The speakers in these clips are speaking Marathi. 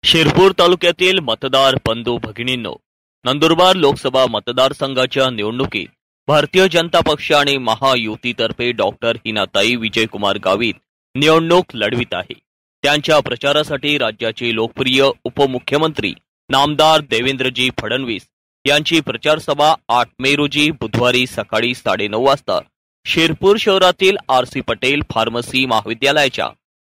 शिरपूर तालुक्यातील मतदार बंधू भगिनींनो, नंदुरबार लोकसभा मतदारसंघाच्या निवडणुकीत भारतीय जनता पक्ष आणि महायुतीतर्फे डॉक्टर हिनाताई विजयकुमार गावित निवडणूक लढवित आहे। त्यांच्या प्रचारासाठी राज्याचे लोकप्रिय उपमुख्यमंत्री नामदार देवेंद्रजी फडणवीस यांची प्रचार सभा 8 मे रोजी बुधवारी सकाळी 9:30 वाजता शिरपूर शहरातील आर.सी. पटेल फार्मसी महाविद्यालयाच्या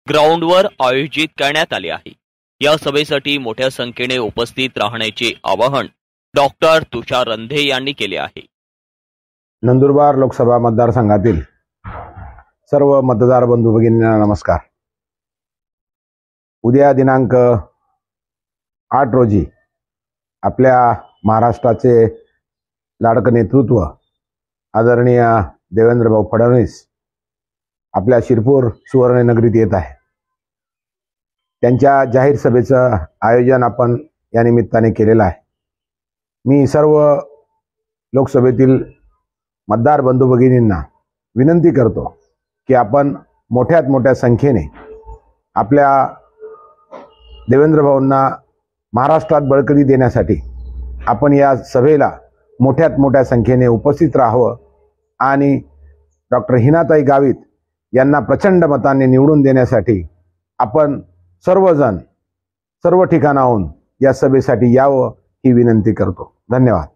ग्राउंडवर आयोजित करण्यात आले आहे। या सभेसाठी मोठ्या संख्येने उपस्थित राहण्याचे आवाहन डॉक्टर तुषार रंधे यांनी केले आहे। नंदुरबार लोकसभा मतदारसंघातील सर्व मतदार बंधू भगिनींना नमस्कार। उद्या दिनांक 8 रोजी आपल्या महाराष्ट्राचे लाडकं नेतृत्व आदरणीय देवेंद्रभाऊ फडणवीस आपल्या शिरपूर सुवर्णनगरीत येत आहे। त्यांच्या जाहीर सभेचं आयोजन आपण या निमित्ताने केलेलं आहे। मी सर्व लोकसभेतील मतदार बंधू भगिनींना विनंती करतो की आपण मोठ्यात मोठ्या संख्येने आपल्या देवेंद्रभाऊंना महाराष्ट्रात बळकटी देण्यासाठी आपण या सभेला मोठ्यात मोठ्या संख्येने उपस्थित राहावं आणि डॉक्टर हिनाताई गावित यांना प्रचंड मताने निवडून देण्यासाठी आपण सर्वजण सर्व ठिकाणाहून या सभेसाठी यावं ही विनंती करतो। धन्यवाद।